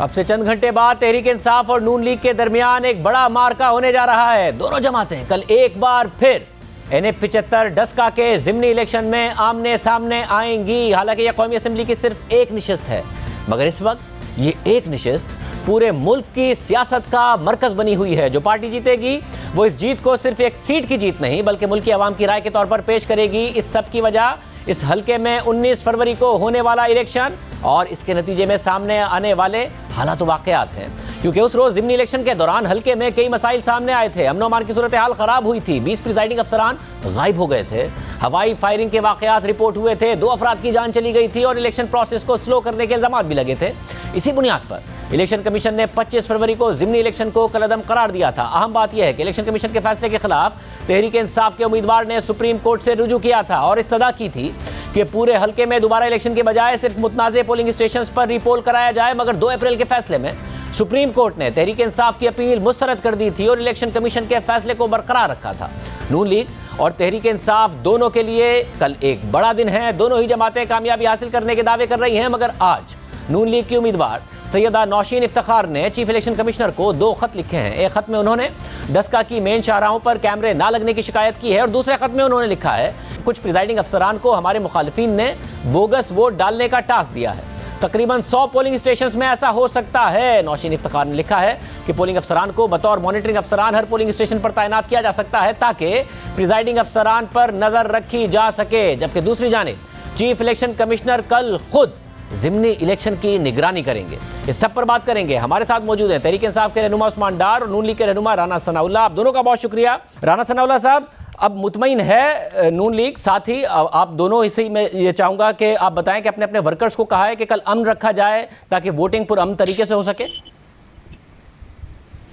अब से चंद घंटे बाद तहरीक इंसाफ और नून लीग के दरमियान एक बड़ा मार्का होने जा रहा है। दोनों जमातें कल एक बार फिर NA-75 डस्का के ज़िमनी इलेक्शन में आमने सामने आएंगी। हालांकि यह कौमी असेंबली की सिर्फ एक नशिस्त है, मगर इस वक्त ये एक नशिस्त पूरे मुल्क की सियासत का मरकज बनी हुई है। जो पार्टी जीतेगी वो इस जीत को सिर्फ एक सीट की जीत नहीं बल्कि मुल्क की आवाम की राय के तौर पर पेश करेगी। इस सब की वजह इस हल्के में 19 फरवरी को होने वाला इलेक्शन और इसके नतीजे में सामने आने वाले हालात वाक़यात हैं, क्योंकि उस रोज ज़िमनी इलेक्शन के दौरान हल्के में कई मसाइल सामने आए थे। अमन अमान की सूरत हाल खराब हुई थी, 20 प्रिजाइडिंग अफसरान गायब हो गए थे, हवाई फायरिंग के वाक़यात रिपोर्ट हुए थे, 2 अफराद की जान चली गई थी और इलेक्शन प्रोसेस को स्लो करने के इल्जाम भी लगे थे। इसी बुनियाद पर इलेक्शन कमीशन ने 25 फरवरी को ज़िमनी इलेक्शन को कलअदम करार दिया था। अहम बात यह है कि इलेक्शन कमीशन के फैसले के खिलाफ तहरीक इंसाफ के उम्मीदवार ने सुप्रीम कोर्ट से रुजू किया था और इस्तदा की थी कि पूरे हल्के में दोबारा इलेक्शन के बजाय सिर्फ मुतनाज़े पोलिंग स्टेशंस पर रीपोल कराया जाए। मगर 2 अप्रैल के फैसले में सुप्रीम कोर्ट ने तहरीक इंसाफ की अपील मुस्तरद कर दी थी और इलेक्शन कमीशन के फैसले को बरकरार रखा था। नून लीग और तहरीक इंसाफ दोनों के लिए कल एक बड़ा दिन है। दोनों ही जमातें कामयाबी हासिल करने के दावे कर रही हैं, मगर आज नून लीग की उम्मीदवार सैयदा नौशीन इफ्तिखार ने चीफ इलेक्शन कमिश्नर को 2 खत लिखे हैं। एक खत में उन्होंने डस्का की मेन शाहराहों पर कैमरे ना लगने की शिकायत की है और दूसरे खत में उन्होंने लिखा है कुछ प्रिजाइडिंग अफसरान को हमारे मुखालिफिन ने बोगस वोट डालने का टास्क दिया है। तकरीबन 100 पोलिंग स्टेशंस में ऐसा हो सकता है। नौशीन इफ्तिखार ने लिखा है कि पोलिंग अफसरान को बतौर मॉनिटरिंग अफसरान हर पोलिंग स्टेशन पर तैनात किया जा सकता है ताकि प्रिजाइडिंग अफसरान पर नजर रखी जा सके। जबकि दूसरी जानिब चीफ इलेक्शन कमिश्नर कल खुद ज़िमनी इलेक्शन की निगरानी करेंगे। इस सब पर बात करेंगे। हमारे साथ मौजूद हैं तहरीक इंसाफ के रहनुमा उस्मान डार और नून लीग के रहनुमा राना सनाउल्लाह। आप दोनों का बहुत शुक्रिया। राना सनाउल्लाह साहब, अब मुतमईन है नून लीग, साथ ही आप दोनों इसी में ये चाहूँगा कि आप बताएं कि अपने अपने वर्कर्स को कहा है कि कल अमन रखा जाए ताकि वोटिंग पुरअमन तरीके से हो सके।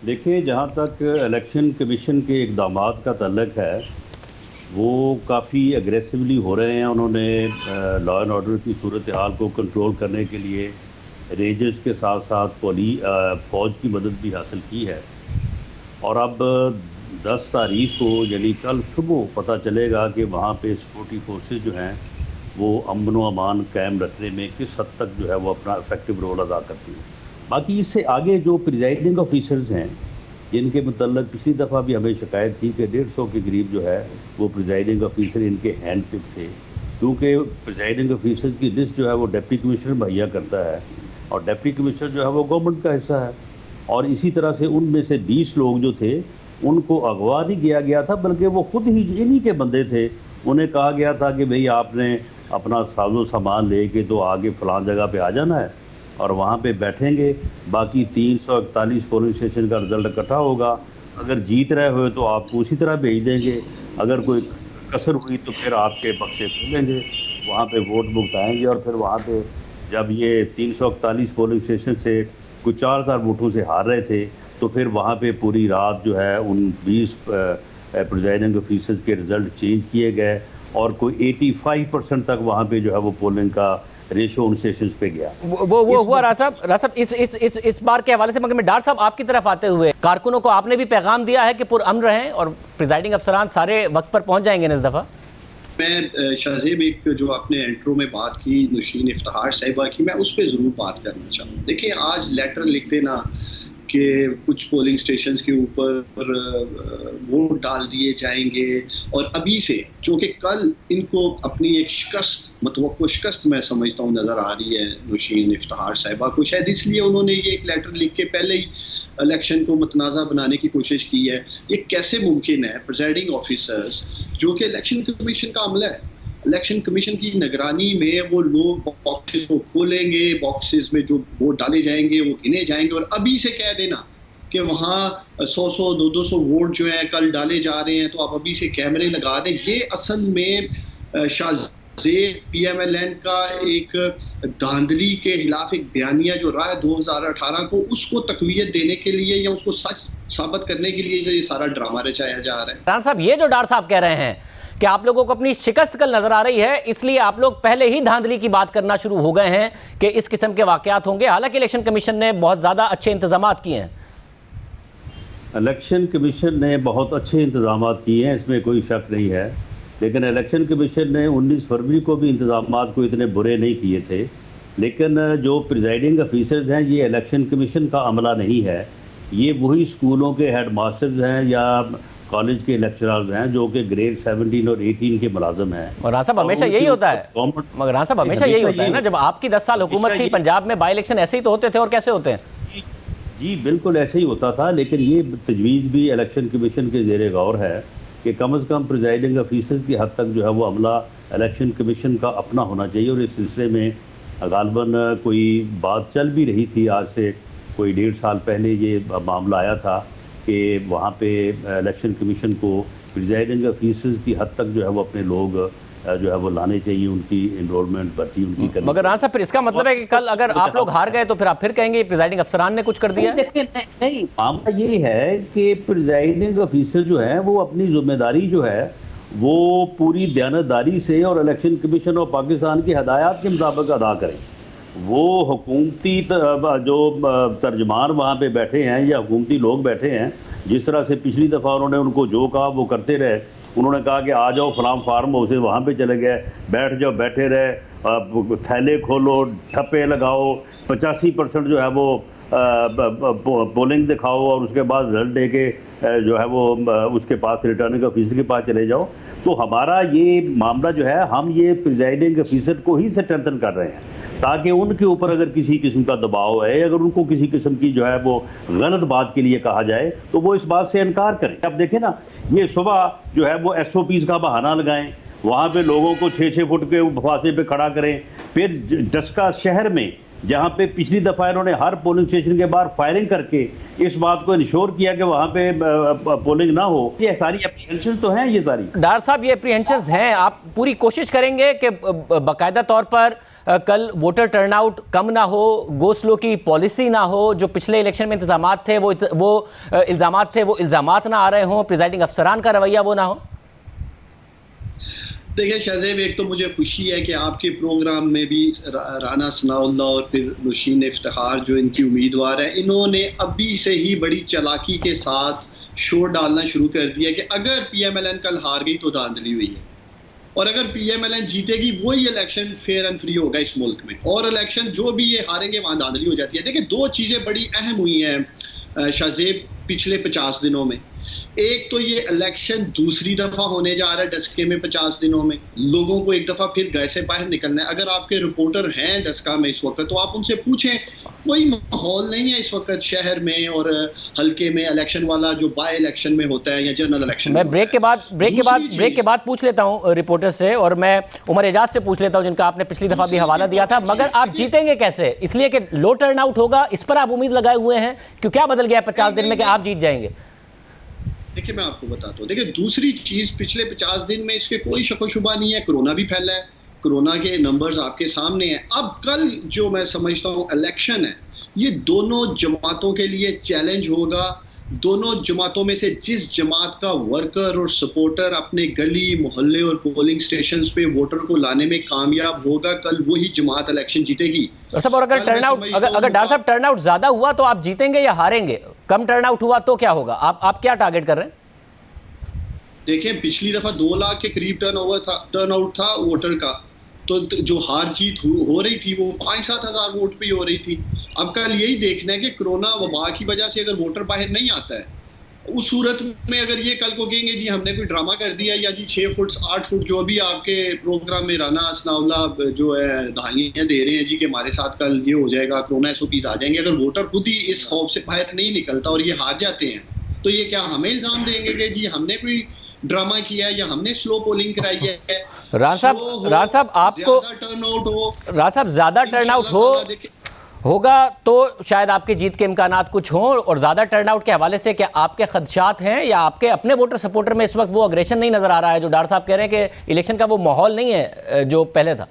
देखिए, जहाँ तक इलेक्शन कमीशन के इक़दामात का तल्लुक़ है वो काफ़ी एग्रेसिवली हो रहे हैं। उन्होंने लॉ एंड ऑर्डर की सूरत हाल को कंट्रोल करने के लिए रेंजर्स के साथ साथ फ़ौज की मदद भी हासिल की है। और अब 10 तारीख को यानी कल सुबह पता चलेगा कि वहाँ पे सिक्योरिटी फोर्सेस जो हैं वो अमन व अमान कायम रखने में किस हद तक जो है वो अपना इफेक्टिव रोल अदा करती हैं। बाकी इससे आगे जो प्रिजाइडिंग ऑफिसर्स हैं जिनके मुतल्लक पिछली दफ़ा भी हमें शिकायत थी कि 150 के करीब जो है वो प्रिजाइडिंग ऑफिसर इनके हैंड पिक थे, क्योंकि प्रिजाइडिंग ऑफिसर की लिस्ट जो है वो डिप्टी कमिश्नर मुहैया करता है और डिप्टी कमिश्नर जो है वो गवर्नमेंट का हिस्सा है। और इसी तरह से उनमें से 20 लोग जो थे उनको अगवा नहीं किया गया था, बल्कि वो खुद ही इन्हीं के बंदे थे। उन्हें कहा गया था कि भाई आपने अपना साजो सामान ले के तो आगे फलां जगह पे आ जाना है और वहाँ पे बैठेंगे। बाकी 341 पोलिंग स्टेशन का रिजल्ट इकट्ठा होगा, अगर जीत रहे हो तो आपको उसी तरह भेज देंगे, अगर कोई कसर हुई तो फिर आपके बक्से खोलेंगे, वहाँ पे वोट भुगताएंगे। और फिर वहाँ पे जब ये 341 पोलिंग स्टेशन से कुछ 4000 वोटों से हार रहे थे तो फिर वहाँ पे पूरी रात जो है उन 20 प्रिजाइडिंग ऑफिसर्स के रिज़ल्ट चेंज किए गए और कोई 85% तक वहाँ पे जो है वो पोलिंग का रेशो उन स्टेशन पे गया। वो हुआ राजा साहब इस बार के हवाले से। मगर मैं डार साहब आपकी तरफ आते हुए कारकुनों को आपने भी पैगाम दिया है कि पुरअमन रहें और प्रिजाइडिंग अफसरान सारे वक्त पर पहुंच जाएंगे इस दफ़ा। मैं शाहजेब एक जो आपने इंट्रो में बात की नौशीन इफ्तिखार साहिबा की, मैं उस पर ज़रूर बात करना चाहूँ। देखिए, आज लेटर लिखते ना कि कुछ पोलिंग स्टेशंस के ऊपर वोट डाल दिए जाएंगे और अभी से जो कि कल इनको अपनी एक मतवक्को शिकस्त मैं समझता हूँ नज़र आ रही है नौशीन इफ्तिखार साहिबा को, शायद इसलिए उन्होंने ये एक लेटर लिख के पहले ही इलेक्शन को मुतनाज़ा बनाने की कोशिश की है। ये कैसे मुमकिन है? प्रिजाइडिंग ऑफिसर्स जो कि इलेक्शन कमीशन का अमला है, इलेक्शन कमीशन की निगरानी में वो लोग बॉक्सेस को खोलेंगे, बॉक्सेस में जो वोट डाले जाएंगे वो गिने जाएंगे और अभी से कह देना कि वहाँ 100-100 200 वोट जो हैं कल डाले जा रहे हैं तो आप अभी से कैमरे लगा दें। ये असल में शाहजेब PMLN का एक धांधली के खिलाफ एक बयानिया जो रहा है 2018 को, उसको तकवीत देने के लिए या उसको सच साबित करने के लिए ये सारा ड्रामा रचाया जा रहा है। राना साहब, ये जो डार साहब कह रहे हैं कि आप लोगों को अपनी शिकस्त कल नजर आ रही है, इसलिए आप लोग पहले ही धांधली की बात करना शुरू हो गए हैं कि इस किस्म के वाकयात होंगे। हालांकि इलेक्शन कमीशन ने बहुत ज़्यादा अच्छे इंतजाम किए हैं। इलेक्शन कमीशन ने बहुत अच्छे इंतजाम किए हैं, इसमें कोई शक नहीं है, लेकिन इलेक्शन कमीशन ने 19 फरवरी को भी इंतजाम को इतने बुरे नहीं किए थे लेकिन जो प्रिजाइडिंग ऑफिसर्स हैं ये इलेक्शन कमीशन का अमला नहीं है, ये वही स्कूलों के हेड मास्टर्स हैं या कॉलेज के लेक्चरर्स हैं जो कि ग्रेड 17 और 18 के मुलाजिम हैं। और राना साहब हमेशा यही होता है, मगर राना साहब हमेशा यही होता है ना, जब आपकी 10 साल हुकूमत थी पंजाब में बाई इलेक्शन ऐसे ही तो होते थे, और कैसे होते हैं? जी बिल्कुल ऐसे ही होता था, लेकिन ये तजवीज़ भी इलेक्शन कमीशन के ज़ेरे गौर है कि कम से कम प्रिजाइडिंग ऑफिसर्स की हद तक जो है वो अमला इलेक्शन कमीशन का अपना होना चाहिए। और इस सिलसिले में गालबन कोई बात चल भी रही थी, आज से कोई 1.5 साल पहले ये मामला आया था कि वहाँ पे इलेक्शन कमीशन को प्रिजाइडिंग ऑफिसर्स की हद तक जो है वो अपने लोग जो है वो लाने चाहिए, उनकी एनरोलमेंट भर्ती उनकी करनी। मगर राना साहब फिर इसका मतलब है कि कल अगर आप लोग हार गए तो फिर आप फिर कहेंगे प्रिजाइडिंग अफसरान ने कुछ कर दिया? नहीं, मामला ये है कि प्रिजाइडिंग ऑफिसर जो है वो अपनी जिम्मेदारी जो है वो पूरी दयानतदारी से और इलेक्शन कमीशन और पाकिस्तान की हदायत के मुताबिक अदा करें। वो हुकूमती जो तर्जमान वहाँ पे बैठे हैं या हुकूमती लोग बैठे हैं, जिस तरह से पिछली दफ़ा उन्होंने उनको जो कहा वो करते रहे। उन्होंने कहा कि आ जाओ फलाम फार्म हाउस, वहाँ पे चले गए, बैठ जाओ, बैठे रहे, थैले खोलो, ठप्पे लगाओ, 85% जो है वो पोलिंग दिखाओ और उसके बाद रिजल्ट दे के जो है वो उसके पास रिटर्निंग ऑफिसर के पास चले जाओ। तो हमारा ये मामला जो है, हम ये प्रिजाइडिंग ऑफिसर को ही स्ट्रेंथन कर रहे हैं ताकि उनके ऊपर अगर किसी किस्म का दबाव है, अगर उनको किसी किस्म की जो है वो गलत बात के लिए कहा जाए तो वो इस बात से इनकार करें। अब देखें ना, ये सुबह जो है वो SOPs का बहाना लगाएं, वहाँ पे लोगों को 6-6 फुट के फासले पे खड़ा करें, फिर डस्का शहर में जहाँ पे पिछली दफ़ा इन्होंने हर पोलिंग स्टेशन के बाहर फायरिंग करके इस बात को इंश्योर किया कि वहाँ पे पोलिंग ना हो। ये सारी एप्रीहेंशन तो हैं, ये सारी डार साहब ये एप्रीहेंशंस हैं। आप पूरी कोशिश करेंगे कि बाकायदा तौर पर कल वोटर टर्नआउट कम ना हो, गो स्लो की पॉलिसी ना हो, जो पिछले इलेक्शन में इंतजामात थे वो इल्ज़ामात थे वो इल्ज़ामात ना आ रहे हों, प्रिजाइडिंग अफसरान का रवैया वो ना हो? देखिए शाहजेब, एक तो मुझे खुशी है कि आपके प्रोग्राम में भी राना सनाउल्लाह और फिर नौशीन इफ्तिखार जो इनकी उम्मीदवार है, इन्होंने अभी से ही बड़ी चालाकी के साथ शोर डालना शुरू कर दिया कि अगर PMLN कल हार गई तो धांधली हुई है, और अगर PMLN जीतेगी वही इलेक्शन फेयर एंड फ्री होगा इस मुल्क में, और इलेक्शन जो भी ये हारेंगे वहाँ धांधली हो जाती है। देखिए दो चीज़ें बड़ी अहम हुई हैं शाहजेब पिछले 50 दिनों में। एक तो ये इलेक्शन दूसरी दफ़ा होने जा रहा है डस्के में 50 दिनों में, लोगों को एक दफ़ा फिर घर से बाहर निकलना है। अगर आपके रिपोर्टर हैं डस्का में इस वक्त तो आप उनसे पूछें, कोई माहौल नहीं है इस वक्त शहर में और हल्के में इलेक्शन वाला जो बाय इलेक्शन में होता है या जनरल इलेक्शन। मैं ब्रेक के बाद पूछ लेता हूं रिपोर्टर से, और मैं उमर एजाज से पूछ लेता हूं जिनका आपने पिछली दफा भी हवाला दिया था। मगर आप जीतेंगे कैसे? इसलिए कि लो टर्न आउट होगा, इस पर आप उम्मीद लगाए हुए हैं? क्यों, क्या बदल गया है 50 दिन में कि आप जीत जाएंगे? देखिए मैं आपको बताता हूँ। देखिए दूसरी चीज, पिछले 50 दिन में इसके कोई शक शुबा नहीं है, कोरोना भी फैला है, कोरोना के नंबर्स आपके सामने हैं। अब कल जो मैं समझता हूँ इलेक्शन है, ये दोनों जमातों के लिए चैलेंज होगा। दोनों जमातों में से जिस जमात का वर्कर और सपोर्टर अपने गली मोहल्ले और पोलिंग स्टेशंस पे वोटर को लाने में कामयाब होगा, कल वही जमात इलेक्शन जीतेगी। और अगर टर्नआउट अगर डॉक्टर साहब टर्नआउट ज्यादा हुआ तो आप जीतेंगे या हारेंगे? कम टर्नआउट हुआ तो क्या होगा? आप क्या टारगेट कर रहे हैं? देखिए पिछली दफा 2 लाख के करीब टर्नआउट था वोटर का, तो जो हार जीत हो रही थी वो 5-7 हज़ार वोट पे ही हो रही थी। अब कल यही देखना है कि कोरोना वबा की वजह से अगर वोटर बाहर नहीं आता है, उस सूरत में अगर ये कल को कहेंगे जी हमने कोई ड्रामा कर दिया, या जी 6 फुट 8 फुट जो भी आपके प्रोग्राम में राना सनाउल्लाह जो है दहाइयाँ दे रहे हैं जी कि हमारे साथ कल ये हो जाएगा, कोरोना SOPs आ जाएंगे, अगर वोटर खुद ही इस खौफ से बाहर नहीं निकलता और ये हार जाते हैं, तो ये क्या हमें इल्जाम देंगे कि जी हमने कोई ड्रामा किया है या हमने स्लो पोलिंग कराई है? राज साहब आपको राज साहब ज्यादा टर्नआउट होगा तो शायद आपकी जीत के इम्कानात कुछ हों, और ज़्यादा टर्नआउट के हवाले से क्या आपके खदशात हैं या आपके अपने वोटर सपोर्टर में इस वक्त वो अग्रेशन नहीं नज़र आ रहा है जो डॉक्टर साहब कह रहे हैं कि इलेक्शन का वो माहौल नहीं है जो पहले था?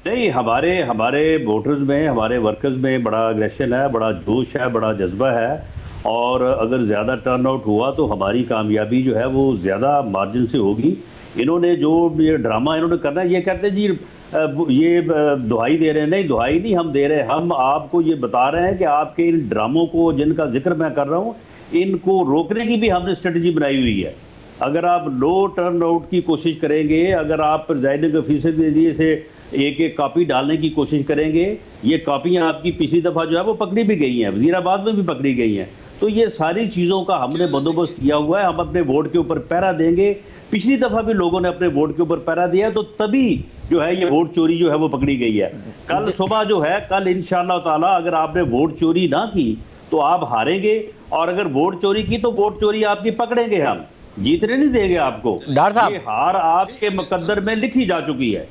नहीं, हमारे वोटर्स में, हमारे वर्कर्स में बड़ा अग्रेशन है, बड़ा जोश है, बड़ा जज्बा है, और अगर ज़्यादा टर्नआउट हुआ तो हमारी कामयाबी जो है वो ज़्यादा मार्जिन से होगी। इन्होंने जो ये ड्रामा इन्होंने करना है, ये कहते हैं जी ये दुहाई दे रहे हैं। नहीं, दुहाई नहीं हम दे रहे, हम आपको ये बता रहे हैं कि आपके इन ड्रामों को जिनका जिक्र मैं कर रहा हूँ, इनको रोकने की भी हमने स्ट्रेटजी बनाई हुई है। अगर आप लो टर्नआउट की कोशिश करेंगे, अगर आप प्रिजाइडिंग ऑफिसर के जरिए से एक एक कॉपी डालने की कोशिश करेंगे। ये कॉपियां आपकी पिछली दफ़ा जो है वो पकड़ी भी गई हैं, वज़ीराबाद में भी पकड़ी गई हैं। तो ये सारी चीज़ों का हमने बंदोबस्त किया हुआ है। हम अपने वोट के ऊपर पहरा देंगे। पिछली दफ़ा भी लोगों ने अपने वोट के ऊपर पहरा दिया है, तो तभी जो है ये वोट चोरी जो है वो पकड़ी गई है। कल सुबह जो है, कल इंशाअल्लाह ताला अगर आपने वोट चोरी ना की तो आप हारेंगे, और अगर वोट चोरी की तो वोट चोरी आपकी पकड़ेंगे हम, जीतने नहीं देंगे आपको। डॉक्टर साहब, ये हार आपके मुकद्दर में लिखी जा चुकी है।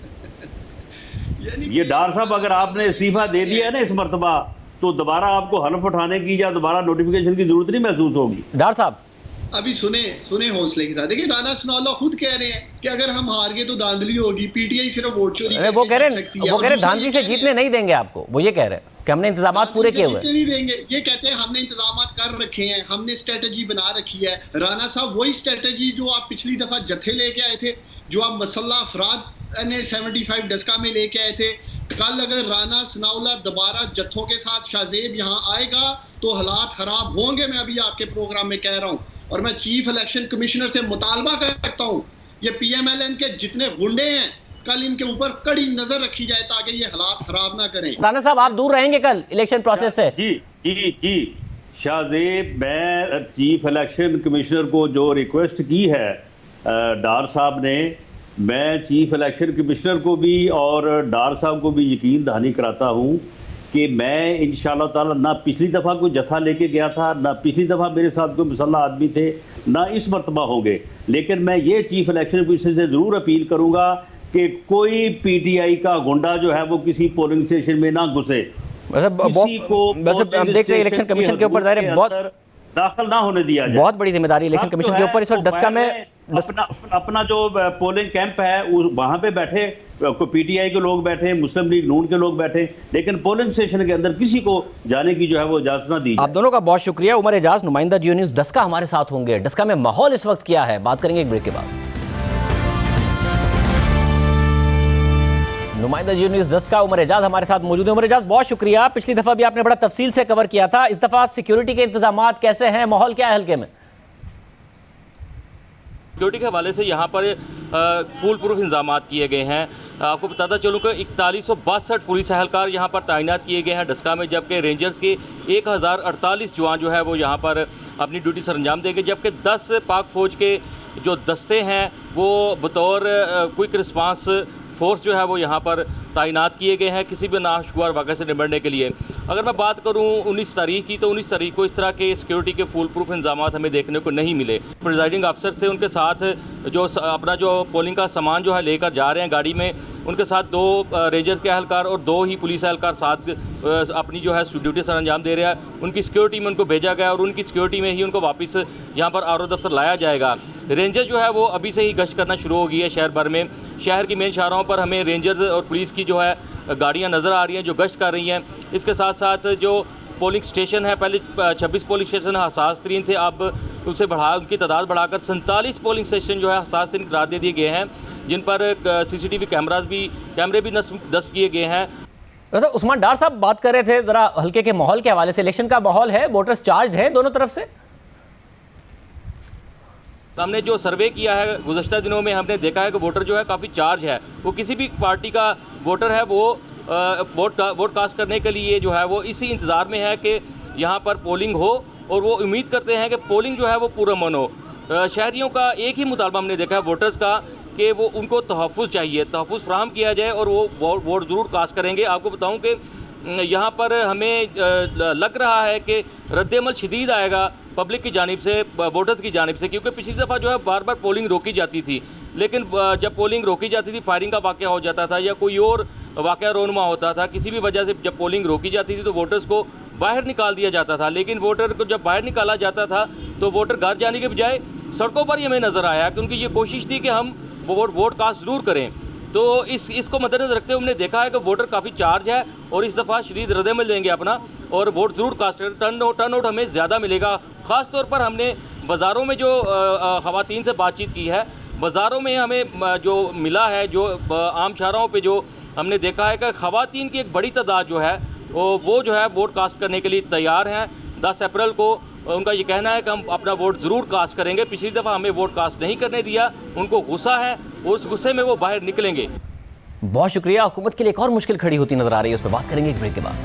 ये डॉक्टर साहब, अगर आपने इस्तीफा दे दिया है ना इस मर्तबा, तो दोबारा आपको हलफ उठाने की या दोबारा नोटिफिकेशन की जरूरत नहीं महसूस होगी। डॉक्टर साहब अभी सुने हौसले के साथ। देखिए राना सनाउल्लाह खुद कह रहे हैं कि अगर हम हार गए तो धांधली होगी, पीटीआई सिर्फ वोट चोरी वो कह रहे धांधली से जीतने नहीं देंगे आपको। वो ये कह रहे हैं कि हमने इंतजाम पूरे किए हुए नहीं देंगे। ये कहते हैं हमने इंतजाम कर रखे हैं, हमने स्ट्रेटजी बना रखी है। राना साहब वही स्ट्रेटजी जो आप पिछली दफा जत्थे लेके आए थे, जो आप मसल्ला अफराद NA-75 डस्का में लेके आए थे, कल अगर राना सनाउल्लाह दोबारा जत्थों के साथ शाहजेब यहाँ आएगा तो हालात खराब होंगे। मैं अभी आपके प्रोग्राम में कह रहा हूँ, और मैं चीफ इलेक्शन कमिश्नर से मुतालबा करता हूँ, ये PMLN के जितने गुंडे हैं कल इनके ऊपर कड़ी नजर रखी जाए ताकि ये हालात खराब ना करें। राना साहब आप दूर रहेंगे कल इलेक्शन प्रोसेस से? जी शाहजेब, मैं चीफ इलेक्शन कमिश्नर को जो रिक्वेस्ट की है डार साहब ने, मैं चीफ इलेक्शन कमिश्नर को भी और डार साहब को भी यकीन दहानी कराता हूँ कि मैं इंशाअल्लाह ताला ना पिछली दफ़ा कोई जत्था लेके गया था, ना पिछली दफ़ा मेरे साथ कोई मुसल्लह आदमी थे, ना इस मरतबा होंगे। लेकिन मैं ये चीफ इलेक्शन कमिश्नर से ज़रूर अपील करूँगा कि कोई PTI का गुंडा जो है वो किसी पोलिंग स्टेशन में ना घुसे, वैसे हम देख रहे हैं इलेक्शन कमीशन के ऊपर बहुत दाखिल ना होने दिया जाए। बहुत बड़ी जिम्मेदारी इलेक्शन कमीशन के ऊपर इस वक्त डस्का में अपना जो पोलिंग कैंप है वहां पे बैठे PTI के लोग बैठे, मुस्लिम लीग नून के लोग बैठे, लेकिन पोलिंग स्टेशन के अंदर किसी को जाने की जो है वो इजाजत ना दी। आप दोनों का बहुत शुक्रिया। उमर एजाज, नुमाइंदा जियो न्यूज़ डस्का हमारे साथ होंगे। डस्का में माहौल इस वक्त क्या है, बात करेंगे एक ब्रेक के बाद। नुमाइंदा जियो न्यूज़ डस्का उमर एजाज हमारे साथ मौजूद है। उमर एजाज बहुत शुक्रिया। पिछली दफा भी आपने बड़ा तफसील से कवर किया था, इस दफा सिक्योरिटी के इंतजाम कैसे हैं, माहौल क्या है हल्के में? सिक्योरिटी के हवाले से यहाँ पर फुल प्रूफ इंतजाम किए गए हैं। आपको बताता चलूँ कि 4162 पुलिस एहलकार यहाँ पर तैनात किए गए हैं डस्का में, जबकि रेंजर्स के 1048 जवान जो है वो यहाँ पर अपनी ड्यूटी सर अंजाम देंगे, जबकि 10 पाक फ़ौज के जो दस्ते हैं वो बतौर क्विक रिस्पांस फोर्स जो है वो यहाँ पर तैनात किए गए हैं किसी भी नाशुमार वाक़े से निपटने के लिए। अगर मैं बात करूँ 19 तारीख की, तो 19 तारीख को इस तरह के सिक्योरिटी के फुल प्रूफ इंतजाम हमें देखने को नहीं मिले। प्रिजाइडिंग अफसर से उनके साथ जो अपना जो पोलिंग का सामान जो है लेकर जा रहे हैं गाड़ी में, उनके साथ 2 रेंजर्स के एहलकार और 2 ही पुलिस एहलकार साथ अपनी जो है ड्यूटी सर अंजाम दे रहे हैं। उनकी सिक्योरिटी में उनको भेजा गया और उनकी सिक्योरिटी में ही उनको वापस यहाँ पर RO दफ्तर लाया जाएगा। रेंजर जो है वो अभी से ही गश्त करना शुरू हो गई है शहर भर में। शहर की मेन शाहराहों पर हमें रेंजर्स और पुलिस की जो है गाड़ियाँ नज़र आ रही हैं जो गश्त कर रही हैं। इसके साथ साथ जो पोलिंग स्टेशन है, पहले 26 पोलिंग स्टेशन हसास तरीन थे, अब उसे उनकी तादाद बढ़ाकर 47 पोलिंग स्टेशन जो है हसास तरीन करार दे दिए गए हैं, जिन पर CCTV कैमरे भी नस्ब किए गए हैं। तो उस्मान डार साहब बात कर रहे थे ज़रा हल्के के माहौल के हवाले से, इलेक्शन का माहौल है, वोटर्स चार्ज हैं दोनों तरफ से? हमने जो सर्वे किया है गुज़श्ता दिनों में, हमने देखा है कि वोटर जो है काफ़ी चार्ज है। वो किसी भी पार्टी का वोटर है वो वोट कास्ट करने के लिए जो है वो इसी इंतज़ार में है कि यहाँ पर पोलिंग हो, और वो उम्मीद करते हैं कि पोलिंग जो है वो पुरअमन हो। शहरियों का एक ही मुतालबा हमने देखा है वोटर्स का कि वो उनको तहफ़्फ़ुज़ चाहिए, तहफ़्फ़ुज़ फराहम किया जाए और वो वोट ज़रूर कास्ट करेंगे। आपको बताऊँ कि यहाँ पर हमें लग रहा है कि रद्द-ए-अमल शदीद आएगा पब्लिक की जानिब से, वोटर्स की जानिब से, क्योंकि पिछली दफ़ा जो है बार बार पोलिंग रोकी जाती थी, लेकिन जब पोलिंग रोकी जाती थी फायरिंग का वाक़या हो जाता था या कोई और वाक़या रोनमा होता था, किसी भी वजह से जब पोलिंग रोकी जाती थी तो वोटर्स को बाहर निकाल दिया जाता था। लेकिन वोटर को जब बाहर निकाला जाता था तो वोटर घर जाने के बजाय सड़कों पर ही हमें नज़र आया कि उनकी ये कोशिश थी कि हम वोट कास्ट ज़रूर करें। तो इसको मद्देनज़र रखते हुए हमने देखा है कि वोटर काफ़ी चार्ज है और इस दफ़ा शदीद रद्द-ए-अमल देंगे अपना और वोट ज़रूर कास्ट करें। टर्न आउट हमें ज़्यादा मिलेगा। ख़ास तौर पर हमने बाज़ारों में जो ख़वातीन से बातचीत की है, बाज़ारों में हमें जो मिला है, जो आम शाहराहों पे जो हमने देखा है कि ख़वातीन की एक बड़ी तादाद जो है वो जो है वोट कास्ट करने के लिए तैयार हैं। 10 अप्रैल को उनका ये कहना है कि हम अपना वोट ज़रूर कास्ट करेंगे। पिछली दफ़ा हमें वोट कास्ट नहीं करने दिया, उनको गुस्सा है और उस गुस्से में वो बाहर निकलेंगे। बहुत शुक्रिया। हुकूमत के लिए एक और मुश्किल खड़ी होती नजर आ रही है, उस पर बात करेंगे एक ब्रेक के बाद।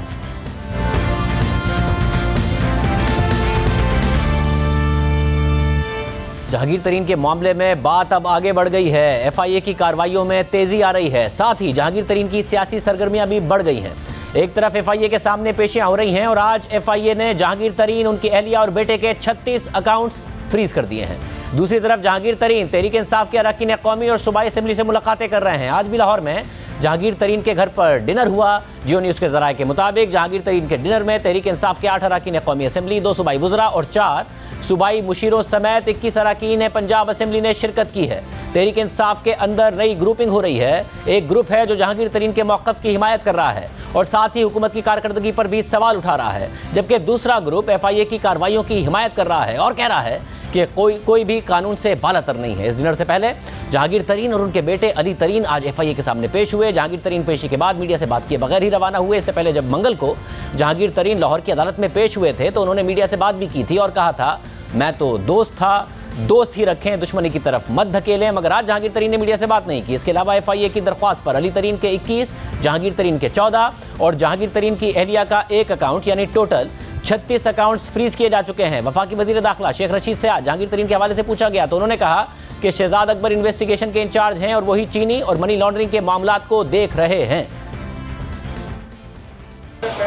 जहांगीर तरीन के मामले में बात अब आगे बढ़ गई है। एफआईए की कार्रवाइयों में तेजी आ रही है, साथ ही जहांगीर तरीन की सियासी सरगर्मियां भी बढ़ गई हैं। एक तरफ एफआईए के सामने पेशियां हो रही हैं और आज एफआईए ने जहांगीर तरीन, उनकी अहलिया और बेटे के 36 अकाउंट्स फ्रीज कर दिए हैं। दूसरी तरफ जहांगीर तरीन तहरीक इंसाफ के अरकान कौमी और सूबाई असेंबली से मुलाकातें कर रहे हैं। आज भी लाहौर में जहांगीर तरीन के घर पर डिनर हुआ। जियो न्यूज़ के ज़राए के मुताबिक जहांगीर तरीन के डिनर में तहरीक इंसाफ के 8 अरकान कौमी असेंबली, 2 सूबाई वुज़रा और 4 सूबाई मुशीरों समेत 21 अरकान पंजाब असेंबली ने शिरकत की है। तहरीक इंसाफ के अंदर नई ग्रुपिंग हो रही है। एक ग्रुप है जो जहांगीर तरीन के मौक़िफ़ की हिमायत कर रहा है और साथ ही हुकूमत की कारकर्दगी पर भी सवाल उठा रहा है, जबकि दूसरा ग्रुप एफआईए की कार्रवाइयों की हिमायत कर रहा है और कह रहा है कि कोई भी कानून से बालातर नहीं है। इस डिनर से पहले जहांगीर तरीन और उनके बेटे अली तरीन आज एफआईए के सामने पेश हुए। जहांगीर तरीन पेशी के बाद मीडिया से बात किए बगैर ही रवाना हुए। इससे पहले जब मंगल को जहांगीर तरीन लाहौर की अदालत में पेश हुए थे तो उन्होंने मीडिया से बात भी की थी और कहा था, मैं तो दोस्त था, दोस्त ही रखें, दुश्मनी की तरफ मत धकेलें। मगर आज जहांगीर तरीन ने मीडिया से बात नहीं की। इसके अलावा एफआईए की दरख्वास्त पर अली तरीन के 21, जहांगीर तरीन के 14 और जहांगीर तरीन की अहलिया का 1 अकाउंट यानी टोटल 36 अकाउंट्स फ्रीज किए जा चुके हैं। वफाकी वजीर दाखिला शेख रशीद से आज जहांगीर तरीन के हवाले से पूछा गया तो उन्होंने कहा कि शहजाद अकबर इन्वेस्टिगेशन के इंचार्ज हैं और वही चीनी और मनी लॉन्ड्रिंग के मामलात को देख रहे हैं।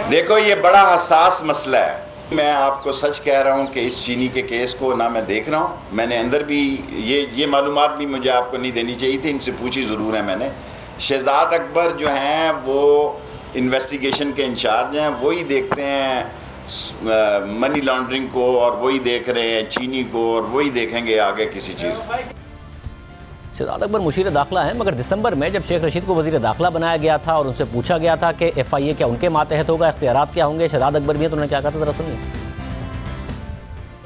देखो, ये बड़ा हसास मसला है। मैं आपको सच कह रहा हूँ कि इस चीनी के केस को ना मैं देख रहा हूँ, मैंने अंदर भी ये मालूमात भी मुझे आपको नहीं देनी चाहिए थी, इनसे पूछी ज़रूर है मैंने। शहजाद अकबर जो हैं वो इन्वेस्टिगेशन के इंचार्ज हैं, वही देखते हैं मनी लॉन्ड्रिंग को और वही देख रहे हैं चीनी को और वही देखेंगे आगे किसी चीज़। शहजाद अकबर मुशीर दाखिला हैं, मगर दिसंबर में जब शेख रशीद को वजीर दाखिला बनाया गया था और उनसे पूछा गया था कि एफआईए क्या उनके मातहत होगा, इख्तियारात क्या होंगे, शहजाद अकबर भी हैं, तो उन्होंने क्या कहा था, जरा सुनिए।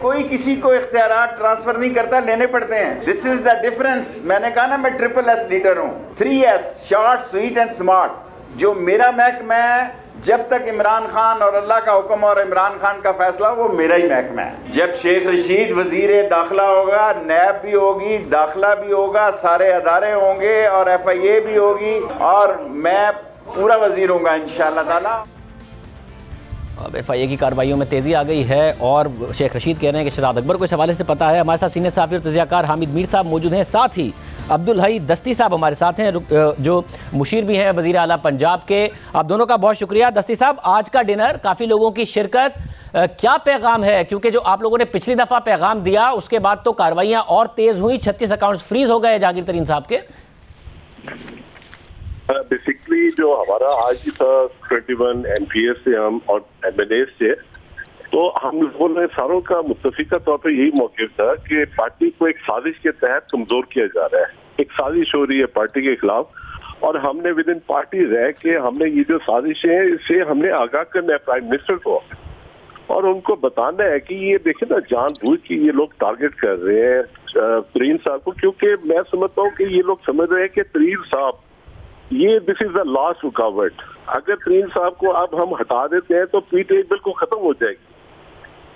कोई किसी को इख्तियारात ट्रांसफर नहीं करता, लेने पड़ते हैं। This is the difference. मैंने कहा ना मैं SSS लीडर हूँ, 3S, short, sweet and smart. जो मेरा महकमा है, जब तक इमरान खान और अल्लाह का हुक्म और इमरान खान का फैसला, वो मेरा ही महकमा है। जब शेख रशीद वजीर दाखिला होगा, नैब भी होगी, दाखिला भी होगा, सारे अदारे होंगे और एफआईए भी होगी और मैं पूरा वजीर होऊंगा इंशाअल्लाह ताला। अब एफआईए की कार्रवाइयों में तेज़ी आ गई है और शेख रशीद कह रहे हैं कि शहजाद अकबर को इस हवाले से पता है। हमारे साथ सीनियर साहब और तजियाकार हामिद मीर साहब मौजूद हैं, साथ ही अब्दुल हई दस्ती साहब हमारे साथ हैं जो मुशीर भी हैं वज़ीर आला पंजाब के। आप दोनों का बहुत शुक्रिया। दस्ती साहब, आज का डिनर, काफ़ी लोगों की शिरकत, क्या पैगाम है? क्योंकि जो आप लोगों ने पिछली दफ़ा पैगाम दिया उसके बाद तो कार्रवाइयाँ और तेज़ हुई, 36 अकाउंट्स फ्रीज हो गए जहांगीर तरीन साहब के। बेसिकली जो हमारा आज ही था 21 MPs से हम और MLAs से, तो हम लोगों ने सारों का मुत्तफिका तौर पर यही मौक़िफ़ था कि पार्टी को एक साजिश के तहत कमजोर किया जा रहा है। एक साजिश हो रही है पार्टी के खिलाफ और हमने विद इन पार्टी रह के हमने ये जो साजिश है इससे हमने आगाह करना है प्राइम मिनिस्टर को और उनको बताना है कि ये देखें ना, जानबूझ के ये लोग टारगेट कर रहे हैं तरीन साहब को, क्योंकि मैं समझता हूँ कि ये लोग समझ रहे हैं कि तरीन साहब ये दिस इज द लास्ट रुकावट। अगर तरीन साहब को अब हम हटा देते हैं तो पीटीआई बिल्कुल खत्म हो जाएगी।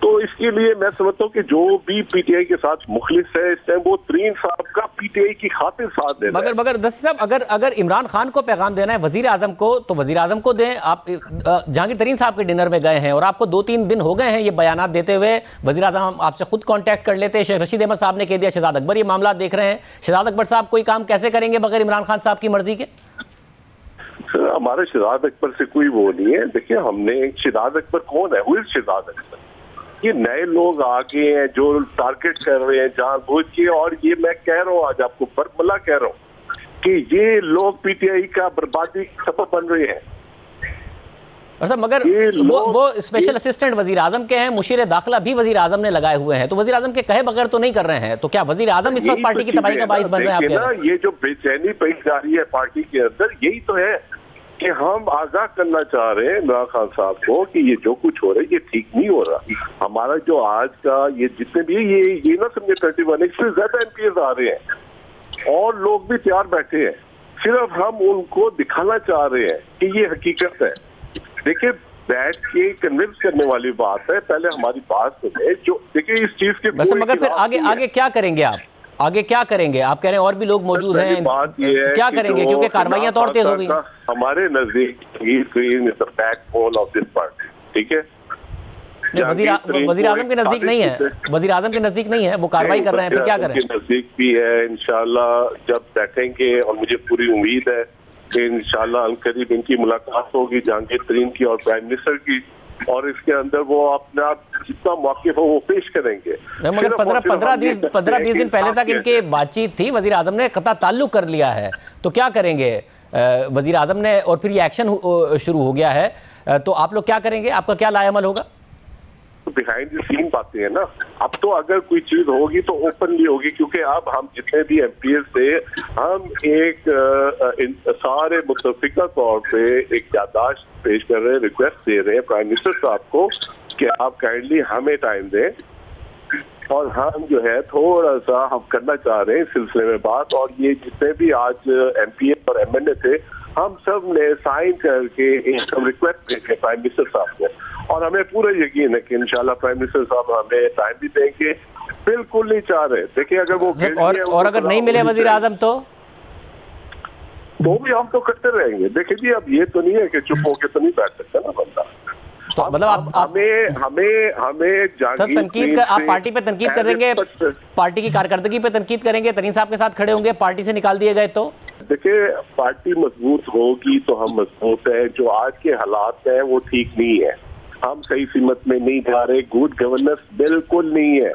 तो इसके लिए मैं समझता हूँ कि जो भी पीटीआई के साथ मुखलिस है इस टाइम, वो तरीन साहब का पीटीआई की खातिर साथ दे रहा है। मगर दस्ती साहब, अगर इमरान खान को पैगाम देना है वजीर आजम को तो वजीर आजम को दें। आप जहांगीर तरीन साहब के डिनर में गए हैं और आपको 2-3 दिन हो गए हैं ये बयानात देते हुए। वजीर आजम आपसे खुद कॉन्टैक्ट कर लेते। शेख रशीद अहमद साहब ने कह दिया शहजाद अकबर ये मामला देख रहे हैं। शहजाद अकबर साहब कोई काम कैसे करेंगे बगैर इमरान खान साहब की मर्जी के? हमारे शहजाद अकबर से कोई वो नहीं है। देखिए, हमने शहजाद अकबर कौन है, वो शहजाद अकबर, ये नए लोग आ गए हैं जो टारगेट कर रहे हैं जानबूझ के। और ये मैं कह रहा हूँ आज आपको बरमला कह रहा हूँ कि ये लोग पीटीआई का बर्बादी का सबब बन रहे हैं। अच्छा, मगर वो स्पेशल असिस्टेंट वजीर आजम के हैं, मुशीर दाखिला भी वजीर आजम ने लगाए हुए हैं, तो वजीर आजम के कहे बगैर तो नहीं कर रहे हैं। तो क्या वजीर आजम इस वक्त पार्टी की तबाही का बाइस बन रहे हैं? आप ये जो बेचैनी पैदा जा रही है पार्टी के अंदर, यही तो है कि हम आगाह करना चाह रहे हैं इमरान खान साहब को कि ये जो कुछ हो रहा है ये ठीक नहीं हो रहा। हमारा जो आज का ये जितने भी ये ना समझे 31 से ज्यादा MPs आ रहे हैं और लोग भी तैयार बैठे हैं, सिर्फ हम उनको दिखाना चाह रहे हैं कि ये हकीकत है। देखिए, बैठ के कन्विंस करने वाली बात है, पहले हमारी बात सुने। जो देखिए इस चीज के मगर फिर आगे क्या करेंगे आप? आगे क्या करेंगे? आप कह रहे हैं और भी लोग मौजूद हैं, बात ये है क्या करेंगे? क्योंकि कार्रवाइयां तो और तेज हो गई। हमारे नजदीक बैकबोन ऑफ दिस पार्टी, ठीक है। वजीर आजम के नजदीक नहीं है, वजीर आजम के नजदीक नहीं है, वो कार्रवाई कर रहे हैं, फिर क्या करें? नजदीक भी है। इंशाल्लाह जब बैठेंगे, और मुझे पूरी उम्मीद है कि इंशाल्लाह अनकरीब इनकी मुलाकात होगी जहांगीर तरीन की और प्राइम मिनिस्टर की, और इसके अंदर वो अपना जितना मौक़िफ़ हो वो पेश करेंगे। मगर 15-20 दिन पहले तक इनकी बातचीत थी, वजीर आजम ने कता ताल्लुक कर लिया है, तो क्या करेंगे वजीर आजम ने? और फिर ये एक्शन शुरू हो गया है, तो आप लोग क्या करेंगे? आपका क्या लाएअमल होगा? बिहाइंड द सीन बातें हैं ना। अब तो अगर कोई चीज होगी तो ओपनली होगी, क्योंकि अब हम जितने भी एमपीएस थे, हम एक सारे मुतफिका तौर पे एक यादाश्त पेश कर रहे हैं, रिक्वेस्ट दे रहे हैं प्राइम मिनिस्टर साहब को कि आप काइंडली हमें टाइम दें, और हम जो है थोड़ा सा हम करना चाह रहे हैं इस सिलसिले में बात। और ये जितने भी आज एमपीएस और एमएनए थे, हम सब ने साइन करके एक रिक्वेस्ट भेजे प्राइम मिनिस्टर साहब को, और हमें पूरा यकीन है कि इंशाल्लाह प्राइम मिनिस्टर साहब हमें टाइम भी देंगे। बिल्कुल नहीं चाह रहे, देखिए अगर वो और अगर नहीं मिले वजीर आजम तो भी हम तो करते रहेंगे। देखिए जी, अब ये तो नहीं है कि चुप होके तो नहीं बैठ सकता ना बंदा। तो मतलब आप हमें तनकीद आप पार्टी पे तनकीद करेंगे, पार्टी की कारकर्दगी पे तनकीद करेंगे, तरीन साहब के साथ खड़े होंगे, पार्टी से निकाल दिए गए तो? देखिए, पार्टी मजबूत होगी तो हम मजबूत है। जो आज के हालात हैं वो ठीक नहीं है, हम सही सीमत में नहीं जा रहे, गुड गवर्नेंस बिल्कुल नहीं है।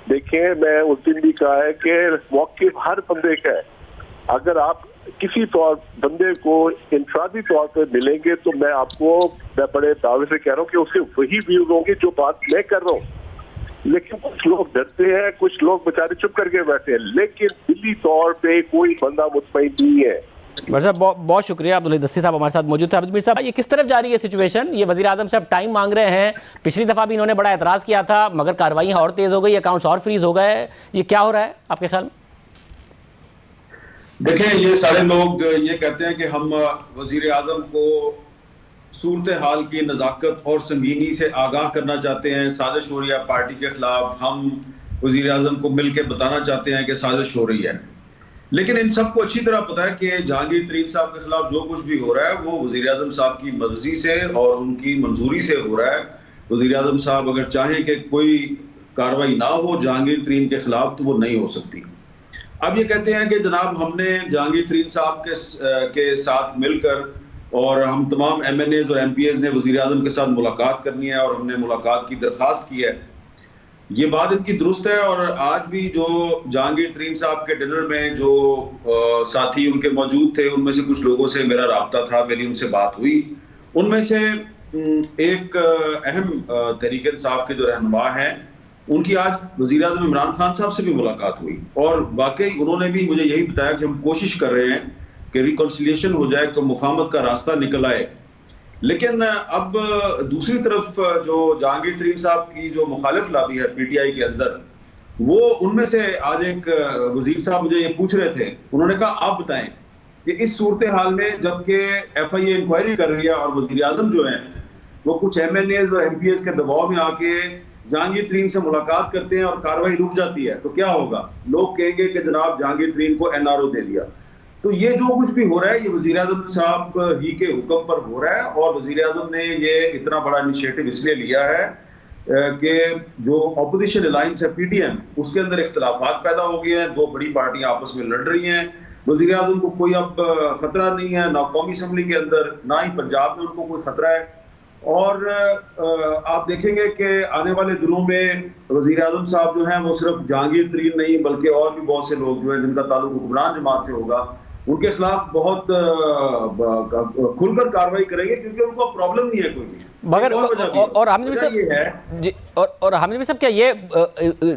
देखिए, मैं उस दिन भी कहा है कि मौके हर बंदे का है। अगर आप किसी तौर बंदे को इंफरादी तौर पर मिलेंगे तो मैं बड़े दावे से कह रहा हूँ कि उसके वही व्यूज होंगे जो बात मैं कर रहा हूँ। लेकिन कुछ लोग डरते हैं, कुछ लोग बेचारे चुप करके बैठे हैं, लेकिन दिली तौर पे कोई बंदा मुतमईन नहीं है। साहब बहुत शुक्रिया। अब्दुल दस्ती साहब हमारे साथ मौजूद थे। अब्दुल साहब, ये किस तरफ जा रही है सिचुएशन? ये वजीर आजम साहब टाइम मांग रहे हैं, पिछली दफा भी इन्होंने बड़ा एतराज़ किया था, मगर कार्रवाइयाँ और तेज हो गई, अकाउंट्स और फ्रीज हो गए, ये क्या हो रहा है आपके ख्याल में? देखें, ये सारे लोग ये कहते हैं कि हम वजीर आजम को सूरत हाल की नज़ाकत और संगीनी से आगाह करना चाहते हैं। साजिश हो रही है पार्टी के खिलाफ, हम वजीर आजम को मिल के बताना चाहते हैं कि साजिश हो रही है। लेकिन इन सबको अच्छी तरह पता है कि जहांगीर तरीन साहब के खिलाफ जो कुछ भी हो रहा है वो वजीर आजम साहब की मर्जी से और उनकी मंजूरी से हो रहा है। वजीर आजम साहब अगर चाहें कि कोई कार्रवाई ना हो जहांगीर तरीन के खिलाफ, तो वो नहीं हो सकती। अब ये कहते हैं कि जनाब हमने जहांगीर तरीन साहब के साथ मिलकर और हम तमाम एमएनएज और एमपीएज ने वजीर आजम के साथ मुलाकात करनी है और हमने मुलाकात की दरख्वास्त की है। ये बात इनकी दुरुस्त है, और आज भी जो जहांगीर तरीन साहब के डिनर में जो साथी उनके मौजूद थे, उनमें से कुछ लोगों से मेरा राब्ता था, मेरी उनसे बात हुई। उनमें से एक अहम तहरीक इंसाफ के जो रहनुमा हैं, उनकी आज वजीर आज़म इमरान खान साहब से भी मुलाकात हुई, और वाकई उन्होंने भी मुझे यही बताया कि हम कोशिश कर रहे हैं कि रिकॉन्सिलिएशन हो जाए, कि मुफाहमत का रास्ता निकल आए। लेकिन अब दूसरी तरफ जो जहांगीर तरीन साहब की जो मुखालिफ लॉबी है पीटीआई के अंदर, वो उनमें से आज एक वजीर साहब मुझे ये पूछ रहे थे, उन्होंने कहा आप बताएं कि इस सूरत हाल में जबकि FIA इंक्वायरी कर रही है और वजीर आज़म जो है वो कुछ MNAs और MPs के दबाव में आके जहांगीर तरीन से मुलाकात करते हैं और कार्रवाई रुक जाती है, तो क्या होगा? लोग कहेंगे कि जनाब जहांगीर तरीन को NRO दे दिया। तो ये जो कुछ भी हो रहा है ये वजीर आज़म साहब ही के हुक्म पर हो रहा है, और वजीर आज़म ने ये इतना बड़ा इनिशिएटिव इसलिए लिया है कि जो अपोजिशन अलायंस है PTM, उसके अंदर इख्तलाफात पैदा हो गए हैं, दो बड़ी पार्टियां आपस में लड़ रही हैं। वजीर आज़म को कोई अब खतरा नहीं है, ना कौमी असम्बली के अंदर, ना ही पंजाब में उनको कोई खतरा है। और आप देखेंगे कि आने वाले दिनों में वजीर आज़म साहब जो हैं वो सिर्फ जहांगीर तरीन नहीं बल्कि और भी बहुत से लोग जो हैं जिनका ताल्लुक हुक्मरान जमात से होगा, उनके खिलाफ बहुत खुलकर कार्रवाई करेंगे, क्योंकि उनको प्रॉब्लम नहीं है कोई भी। मगर और हामिद साहब क्या ये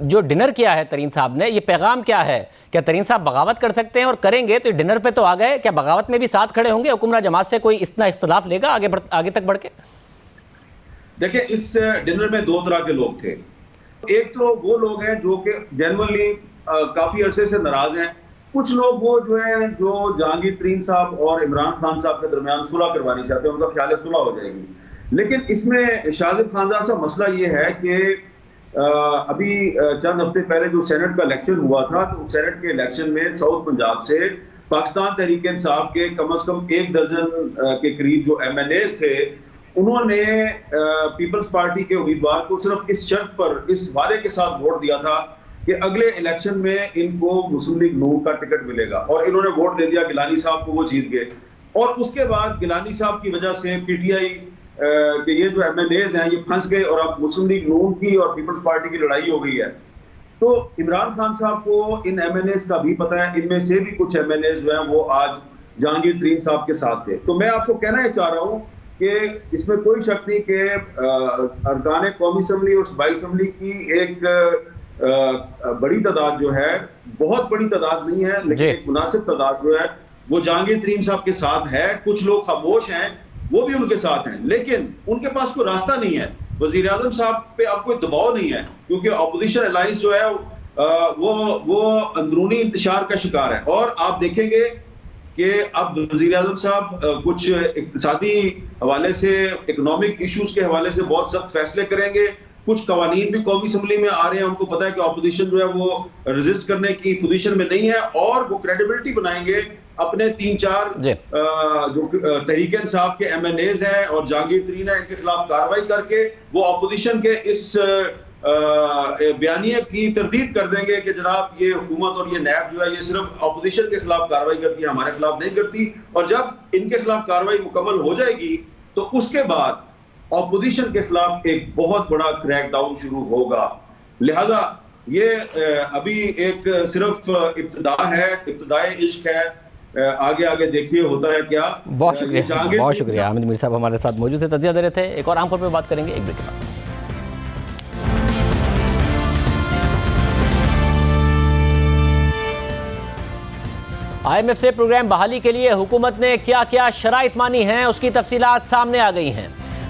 जो डिनर किया है तरीन साहब ने, ये पैगाम क्या है? क्या तरीन साहब बगावत कर सकते हैं? और करेंगे तो डिनर पे तो आ गए, क्या बगावत में भी साथ खड़े होंगे? हुक्मरान जमात से कोई इतना इख्तलाफ लेगा आगे तक बढ़ के? देखिए, इस डिनर में दो तरह के लोग थे। एक तो वो लोग हैं जो कि जेन्युइनली काफी अरसे से नाराज हैं। कुछ लोग वो जो है जो जहांगीर तरीन साहब और इमरान खान साहब के दरमियान सुलह करवानी चाहते हैं, उनका ख्याल है सुलह हो जाएगी। लेकिन इसमें शाजिब खानजादा सा मसला ये है कि अभी चंद हफ्ते पहले जो सेनेट का इलेक्शन हुआ था, तो सेनेट के इलेक्शन में साउथ पंजाब से पाकिस्तान तहरीक इंसाफ के कम से कम 1 दर्जन के करीब जो MNAs थे, उन्होंने पीपल्स पार्टी के उम्मीदवार को सिर्फ इस शर्त पर, इस वादे के साथ वोट दिया था कि अगले इलेक्शन में इनको मुस्लिम लीग नून का टिकट मिलेगा, और इन्होंने वोट दे दिया गिलानी साहब को, वो जीत गए। और उसके बाद गिलानी साहब की वजह से PTI के ये जो MNAs हैं ये फंस गए, और अब मुस्लिम लीग नून की और पीपल्स पार्टी की लड़ाई हो गई है। तो इमरान खान साहब को इन MNAs का भी पता है, इनमें से भी कुछ MNAs जो हैं वो आज जहांगीर तरीन साहब के साथ थे। तो मैं आपको कहना चाह रहा हूँ कि इसमें कोई शक नहीं कि अरकान कौमी असम्बली और सूबाई असम्बली की एक बड़ी तादाद जो है, बहुत बड़ी तादाद नहीं है लेकिन एक मुनासिब तादाद जो है वो जहांगीर तरीन साहब के साथ है। कुछ लोग खामोश हैं, वो भी उनके साथ हैं, लेकिन उनके पास कोई रास्ता नहीं है। वजीर आजम साहब पे अब कोई दबाव नहीं है, क्योंकि अपोजिशन अलायंस जो है वो अंदरूनी इंतशार का शिकार है। और आप देखेंगे कि अब वजीर आजम साहब कुछ इक्तिसादी हवाले से, इकोनॉमिक इश्यूज के हवाले से बहुत सख्त फैसले करेंगे। कुछ कवानीन भी कौमी असम्बली में आ रहे हैं, उनको पता है कि अपोजिशन जो है वो रेजिस्ट करने की पोजीशन में नहीं है, और वो क्रेडिबिलिटी बनाएंगे अपने 3-4 जो तहरीक इंसाफ के MNAs हैं और जहांगीर तरीन है, इनके खिलाफ कार्रवाई करके वो अपोजिशन के इस बयानिए की तरदीद कर देंगे कि जनाब ये हुकूमत और ये नैब जो है ये सिर्फ अपोजिशन के खिलाफ कार्रवाई करती है, हमारे खिलाफ नहीं करती। और जब इनके खिलाफ कार्रवाई मुकम्मल हो जाएगी तो उसके बाद अपोजिशन के खिलाफ एक बहुत बड़ा क्रैकडाउन शुरू होगा। लिहाजा ये अभी एक सिर्फ इब्तिदा है, इब्तिदाए इश्क है, आगे आगे देखिए होता है क्या। बहुत शुक्रिया हामिद मीर साहब हमारे साथ मौजूद थे, तजिया दे रहे थे। एक और आम पर बात करेंगे एक ब्रेक के बाद। IMF से प्रोग्राम बहाली के लिए हुकूमत ने क्या क्या शराइत मानी हैं, उसकी तफसीलात सामने आ गई हैं।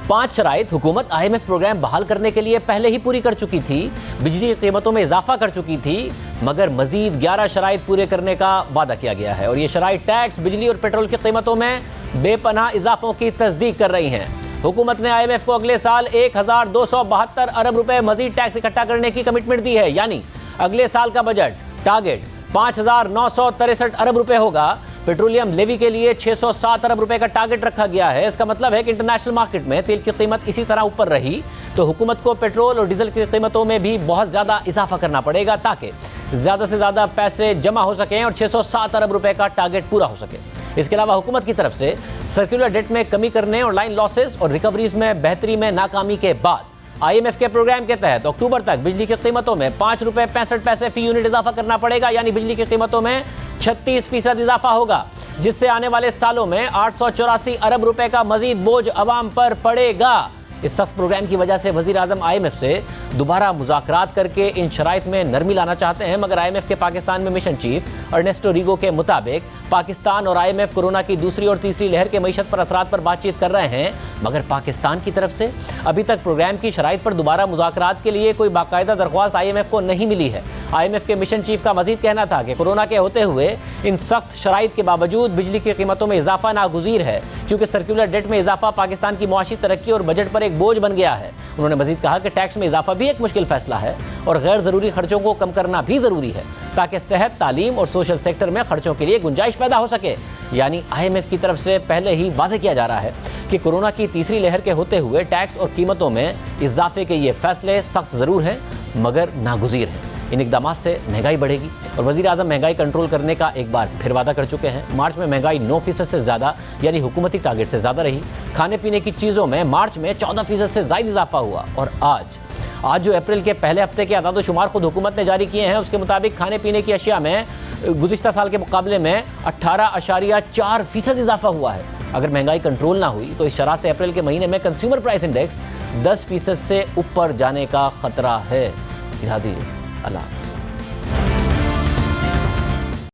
5 शराइत हुकूमत IMF प्रोग्राम बहाल करने के लिए पहले ही पूरी कर चुकी थी। बिजली की कीमतों में इजाफा कर चुकी थी, मगर मजीद 11 शराइत पूरे करने का वादा किया गया है। और ये शराइत टैक्स, बिजली और पेट्रोल की कीमतों में बेपनाह इजाफों की तस्दीक कर रही हैं। हुकूमत ने IMF को अगले साल 1272 अरब रुपए मजीद टैक्स इकट्ठा करने की कमिटमेंट दी है, यानी अगले साल का बजट टारगेट 5963 अरब रुपए होगा। पेट्रोलियम लेवी के लिए 607 अरब रुपए का टारगेट रखा गया है। इसका मतलब है कि इंटरनेशनल मार्केट में तेल की कीमत इसी तरह ऊपर रही तो हुकूमत को पेट्रोल और डीजल की कीमतों में भी बहुत ज़्यादा इजाफा करना पड़ेगा, ताकि ज़्यादा से ज़्यादा पैसे जमा हो सकें और 607 अरब रुपए का टारगेट पूरा हो सके। इसके अलावा हुकूमत की तरफ से सर्कुलर डेट में कमी करने और लाइन लॉसेस और रिकवरीज में बेहतरी में नाकामी के बाद IMF के प्रोग्राम के तहत अक्टूबर तक बिजली की कीमतों में 5 रुपए 65 पैसे फी यूनिट इजाफा करना पड़ेगा, यानी बिजली की कीमतों में 36% इजाफा होगा, जिससे आने वाले सालों में 884 अरब रुपए का मजीद बोझ अवाम पर पड़ेगा। इस सख्त प्रोग्राम की वजह से वजीर आजम IMF से दोबारा मुज़ाकरात करके इन शराइत में नरमी लाना चाहते हैं, मगर IMF के पाकिस्तान में मिशन चीफ अर्नेस्टो रिगो के मुताबिक पाकिस्तान और IMF कोरोना की दूसरी और तीसरी लहर के मईशत पर असरात पर बातचीत कर रहे हैं, मगर पाकिस्तान की तरफ से अभी तक प्रोग्राम की शराइत पर दोबारा मुज़ाकरात के लिए कोई बाकायदा दरख्वास्त IMF को नहीं मिली है। IMF के मिशन चीफ का मजीद कहना था कि कोरोना के होते हुए इन सख्त शराइत के बावजूद बिजली की कीमतों में इजाफा नागुज़ीर है, क्योंकि सर्कुलर डेट में इजाफा पाकिस्तान की मुआशी तरक्की और बजट पर एक बोझ बन गया है। उन्होंने मजीद कहा कि टैक्स में इजाफा भी एक मुश्किल फैसला है और गैर ज़रूरी खर्चों को कम करना भी ज़रूरी है, ताकि सेहत, तालीम और सोशल सेक्टर में खर्चों के लिए गुंजाइश पैदा हो सके। यानी IMF की तरफ से पहले ही वाज़ेह किया जा रहा है कि कोरोना की तीसरी लहर के होते हुए टैक्स और कीमतों में इजाफे के ये फैसले सख्त ज़रूर हैं, मगर नागुज़ीर हैं। इन इक़दामात से महंगाई बढ़ेगी और वज़ीर आज़म महंगाई कंट्रोल करने का एक बार फिर वादा कर चुके हैं। मार्च में महंगाई 9% से ज़्यादा, यानी हुकूमती टारगेट से ज़्यादा रही। खाने पीने की चीज़ों में मार्च में 14% से ज़ायद इजाफा हुआ, और आज जो अप्रैल के पहले हफ्ते के आदाद शुमार खुद हुकूमत ने जारी किए हैं, उसके मुताबिक खाने पीने की अशिया में गुज़िश्ता साल के मुकाबले में 18.4% इजाफा हुआ है। अगर महंगाई कंट्रोल ना हुई तो इस शरह से अप्रैल के महीने में कंज्यूमर प्राइस इंडेक्स 10% से ऊपर जाने का खतरा है। अल्लाह।